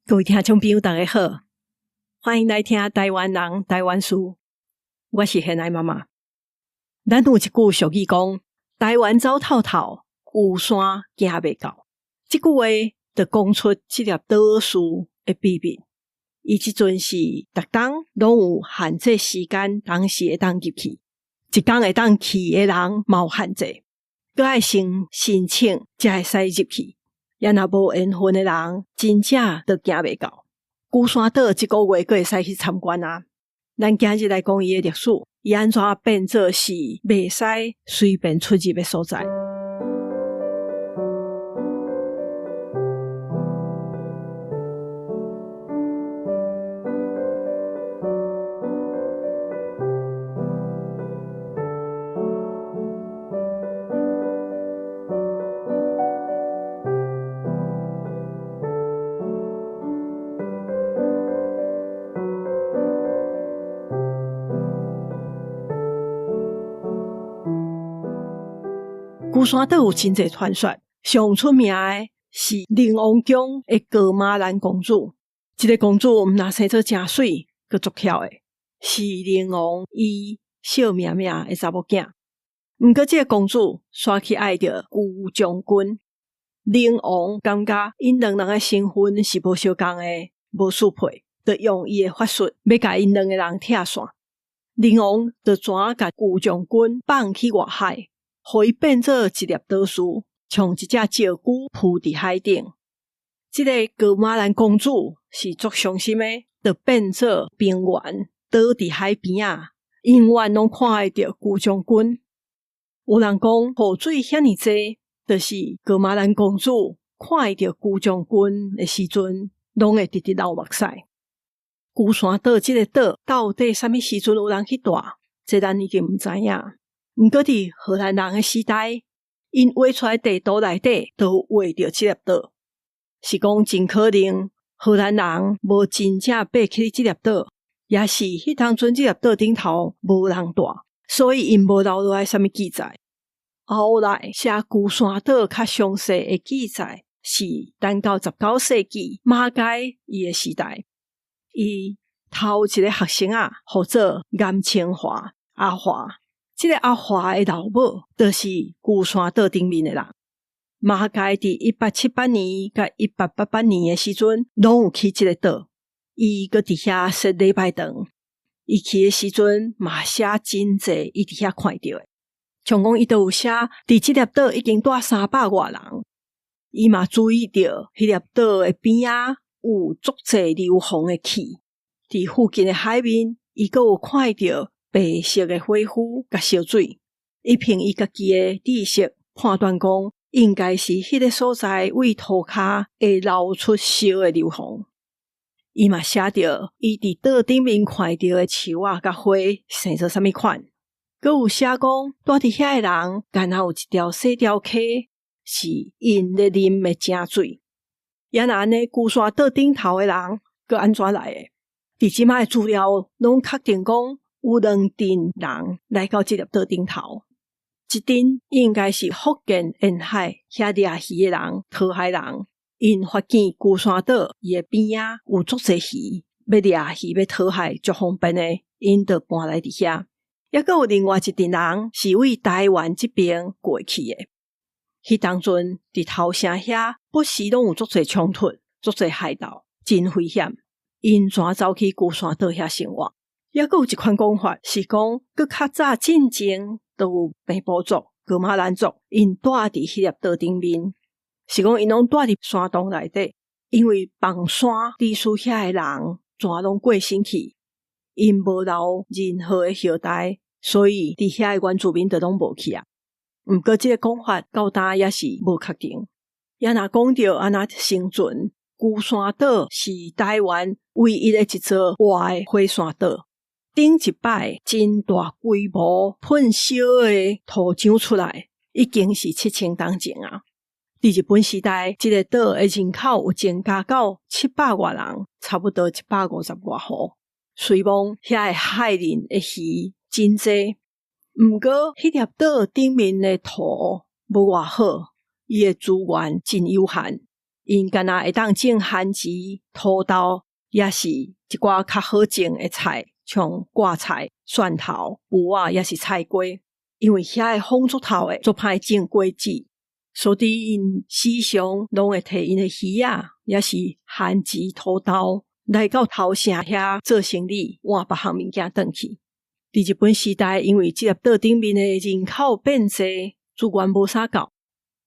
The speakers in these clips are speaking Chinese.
各位听众朋友大家好，欢迎来听台湾人台湾事，我是现爱妈妈。咱有一句俗语讲，台湾走透透，有山行袂到。这句话就讲出这粒岛事的秘密。伊即阵是逐天拢有限制时间，当时会当入去，一天会当去的人嘛有限制，佮爱先申请才会使入去。也若无缘分的人，真正都行袂到。孤山岛这个月佫会使去参观啊！咱今日来讲伊的历史，伊安怎变做是袂使随便出入的所在。孤山岛有真侪传说，上出名的是灵王宫的噶玛兰公主。这个公主毋但生做真水，佮足巧的，是灵王伊小命命的查某囝。毋过这个公主煞去爱着孤将军，灵王感觉因两人的身份是无相共的，无适配，就用伊的法术要甲因两个人拆散。灵王就怎甲孤将军放去外海，互伊变做一粒岛树，像一只石龟浮伫海顶。这个噶玛兰公主是足伤心的，就变做冰原，倒伫海边啊，永远拢看会着孤将军。有人讲雨水遐尼济，就是噶玛兰公主看会着孤将军的时阵，拢会直直流目屎。孤山岛这个岛到底什么时阵有人去住？这咱已经毋知影。毋过伫荷兰人的时代，因画出来地图内底都画着这粒岛，是讲真可能荷兰人无真正爬去这粒岛，也是迄当阵这粒岛顶头无人住，所以因无留落来什么记载。后来写孤山岛较详细的记载是等到19世纪马偕伊的时代，伊头一个学生啊，号做颜清华阿华。这个阿华的老母就是孤山岛顶面的人。马偕伫1878年甲1888年的时阵，拢有去这个岛，伊搁伫遐设礼拜堂。伊去的时阵嘛写真济，伊伫遐看到的。像讲伊都有写，伫这粒岛已经住300外人。伊嘛注意到迄粒岛的边仔有足济硫磺的气，伫附近的海面，伊搁有看到白色的火湖甲烧水，伊凭伊家己的知识判断讲，应该是迄个所在为涂骹会流出烧的硫磺。伊嘛写着伊伫岛顶面看到的树仔甲花生做啥物款，佮有写讲住伫遐的人，敢若有一条细条溪，是因咧啉的井水。也若安尼，孤山岛顶头的人佮安怎来的？伫即摆的资料拢确定讲，有2阵人来到这粒岛顶头，一阵应该是福建沿海遐掠鱼的人、讨海人，因发现孤山岛伊的边仔有足济鱼，要掠鱼要讨海足方便的，因就搬来伫遐。也阁有另外一阵人是为台湾这边过去的，迄当阵伫头城遐不时拢有足济冲突、足济海盗，真危险，因怎走去孤山岛遐生活？也阁有一款讲法是讲，佮较早进前都有平埔族、噶玛兰族，因住伫迄粒岛顶面，是讲因拢住伫山洞内底，因为放山地处遐的人全拢过身去，因无留任何的后代，所以伫遐的原住民就拢无去啊。毋过这个讲法到今也是无确定。也若讲到安那生存，孤山岛是台湾唯一的一座活的火山岛。顶一摆真大规模喷烧的土长出来，已经是7000当前啊！伫日本时代，这个岛的人口有增加到700外人，差不多150外户。虽讲遐的海面的鱼真济，毋过迄粒岛顶面的土无偌好，伊的资源真有限。因敢若会当种番薯、土豆，也是一寡较好种的菜，像挂菜、蒜头、卜仔，也是菜瓜。因为遐的风足透的，足歹种果子，所以因时常拢会摕因的鱼仔，也是番薯、土豆来到头城遐做生意，换别项物件转去。伫日本时代，因为这粒岛顶面的人口变济，资源无啥够，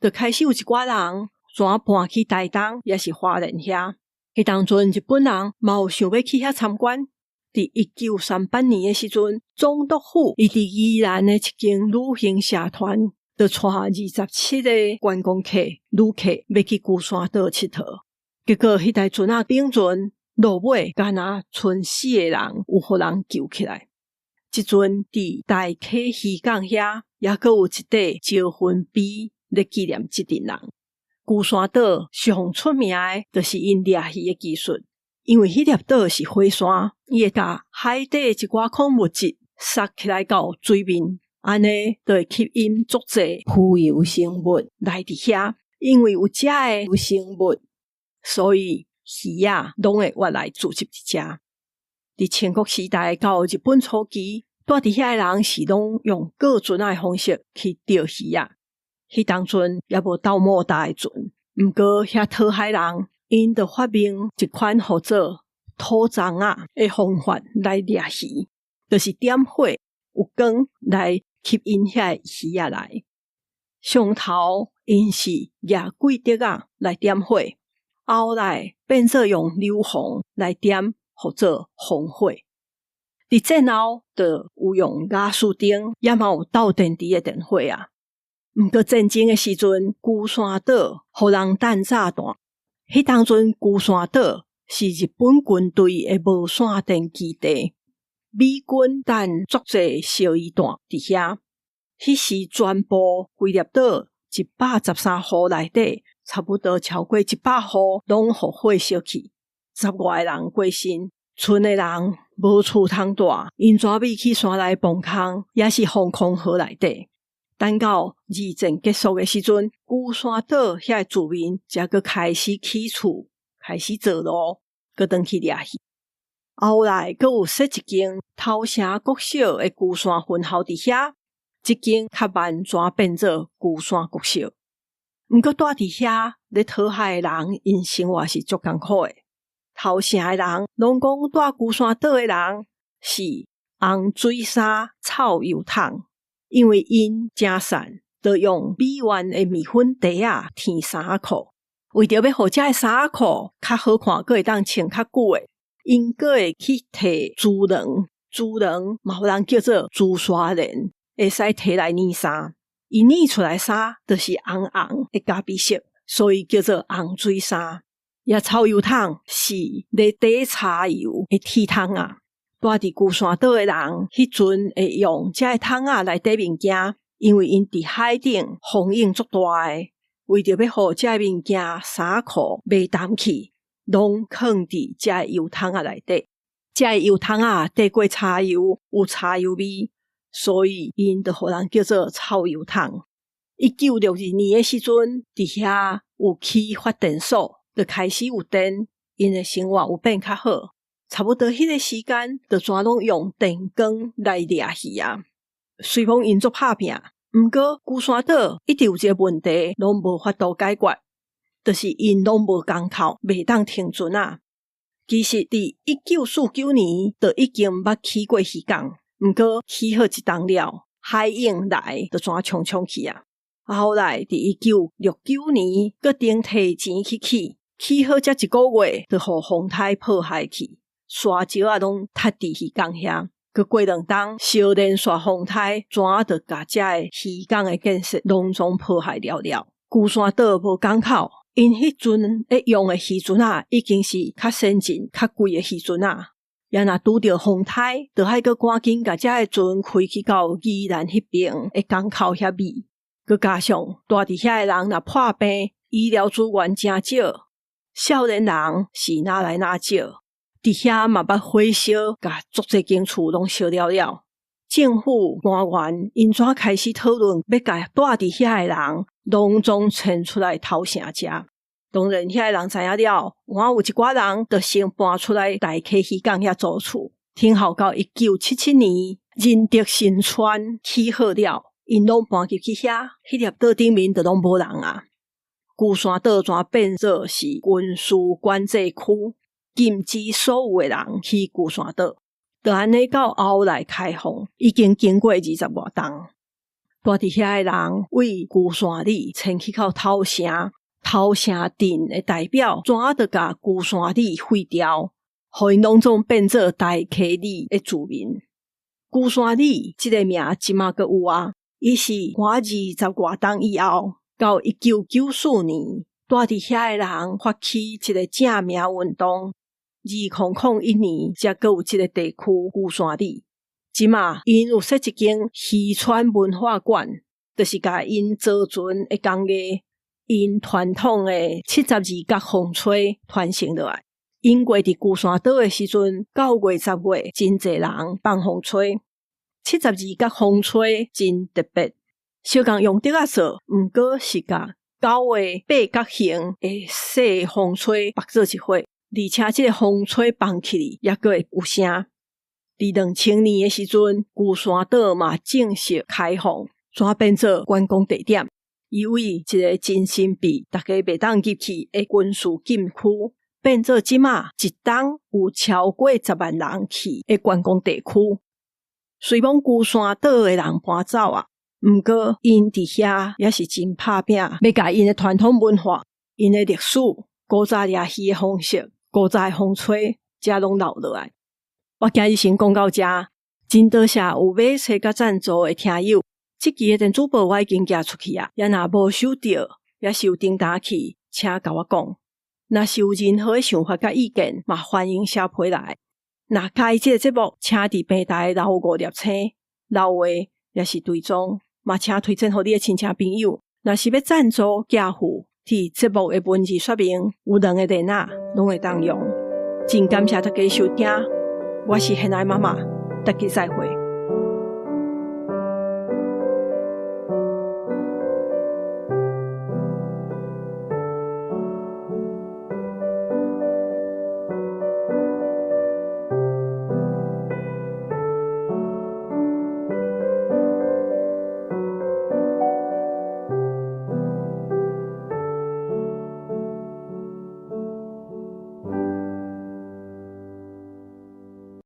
就开始有一寡人转搬去台东，也是花莲遐。迄当阵日本人嘛有想要去遐参观。伫1938年的时阵，总督府伊伫宜兰的一间旅行社团，就带27个观光客、旅客要去龟山岛佚佗。结果迄台船丙船落尾，敢若剩4个人有互人救起来。即阵伫大溪渔港遐，也阁有一块招魂碑咧纪念即阵人。龟山岛上出名的，就是因掠鱼的技术。因为迄粒岛是火山，伊会甲海底一寡矿物质撒起来到水面，安尼就会吸引足侪浮游生物来伫遐。因为有遮的浮游生物，所以鱼仔拢会越来聚集伫遮。伫清国时代到日本初期，住伫遐的人是拢用过船的方式去钓鱼仔。迄当阵也无斗莫大的船，毋过遐讨海人。因就发明一款叫做土獐的方法来掠鱼，就是点火有光来吸引遐鱼仔来。上头因是掠几滴来点火，后来变做用硫磺来点，或者烽火。伫战后就有用瓦斯灯，也嘛有斗电池的电火啊。毋过战争的时阵，龟山岛互人弹炸弹。迄当阵龟山岛是日本军队的无线电基地，美军弹足侪烧夷弹伫遐。迄时全部规粒岛113户内底，差不多超过100户拢互火烧去，10外个人过身，剩的人无厝通住，因怎咪去山内崩空，也是防空壕内底。等到二战结束的时阵，龟山岛遐住民才阁开始起厝，开始做路，阁转去掠鱼。后来阁有设一间头城国小的龟山分校伫遐，即间较慢转变做龟山国小。毋过住伫遐咧讨海的人，因生活是足艰苦的。头城的人拢讲住龟山岛的人是红水衫、臭油桶。因为因真瘦，就用美元的面粉袋啊填衫裤，为着要互遮的衫裤较好看，阁会当穿较久的，因阁会去摕猪卵嘛，有人叫做猪刷链，会使摕来染衫。伊染出来衫就是红红的咖啡色，所以叫做红水衫。也臭油桶是咧底柴油的铁桶啊。住伫龟山岛的人，迄阵会用遮个桶来底物件，因为因伫海顶风影足大的，为着要互遮个物件衫裤袂澹去，拢放伫遮个油桶内底。遮个油桶底过柴油，有柴油味，所以因就互人叫做臭油桶。1962年的时阵，伫遐有起发电所，就开始有电，因的生活有变较好。差不多迄个时间，就全拢用电光来掠鱼啊。虽讲因足拍拼，毋过龟山岛一直有一个问题，拢无法度解决，就是因拢无工课，袂当停船啊。其实伫1949年就已经捌起过鱼港，毋过起好一冬了，海涌来就全冲去啊。后来伫1969年，决定摕钱去起好才1个月，就互风台破坏去。沙石拢塌伫鱼港遐，佮过2冬，小连续风台，怎就甲遮个鱼港的建设拢总破坏了。龟山岛无港口，因迄阵会用的渔船已经是较先进、较贵的渔船也若拄着风台，就还佮赶紧甲遮个船开去到宜兰迄边的港口遐米。佮加上住伫遐的人若破病，医疗资源真少，少年人是哪来哪少。伫遐嘛捌火烧，甲足侪间厝拢烧了。政府官员因怎开始讨论要甲住伫遐的人拢总迁出来头城遮，当然遐人知影了，我有一寡人就先搬出来大溪渔港遐租厝，听候到1977年仁德新村起好了，因拢搬入去遐，迄粒岛顶面就拢无人啊。龟山岛怎变做是军事管制区，禁止所有的人去龟山岛。就安尼到后来开放，已经经过20多冬。住伫遐的人为龟山里迁去到头城，头城镇的代表怎啊就甲龟山里废掉，互因拢总变做大溪里的住民。龟山里这个名即马阁有啊，伊是我20多冬以后，到1994年，住伫遐的人发起一个正名运动。2001年才阁有这个地区龟山里。即马因有设一间渔村文化馆，就是甲因做船的工艺，因传统的72角风吹传承落来。因过伫龟山岛的时阵，9月10月真侪人放风吹。72角风吹真特别，小共用竹仔做，毋过是甲9个八角形的细风吹绑做一伙。而且这个风吹放起也阁会有声。2000年的时阵，龟山岛嘛正式开放，转变做观光地点。伊为一个真神秘、大家袂当入去的军事禁区，变做即马一冬有超过10万人去的观光地区。虽讲龟山岛的人搬走啊，毋过因伫遐也是真拍拼，要甲因的传统文化、因的历史、古早掠鱼的方式。古早的风吹，才拢留落来。我今日先讲到这，真多谢有买册甲赞助的听友。这期的电子报我已经寄出去啊，也若无收到，也是有订单去，请甲我讲。若是有任何的想法甲意见，嘛欢迎写批来。若介意这个节目，请伫平台留5粒星，留话也是追踪，嘛请推荐互你的亲戚朋友。若是要赞助寄付，伫节目的文字说明有2个电话拢会当用。真感谢大家收听，我是现爱妈妈，大家再会。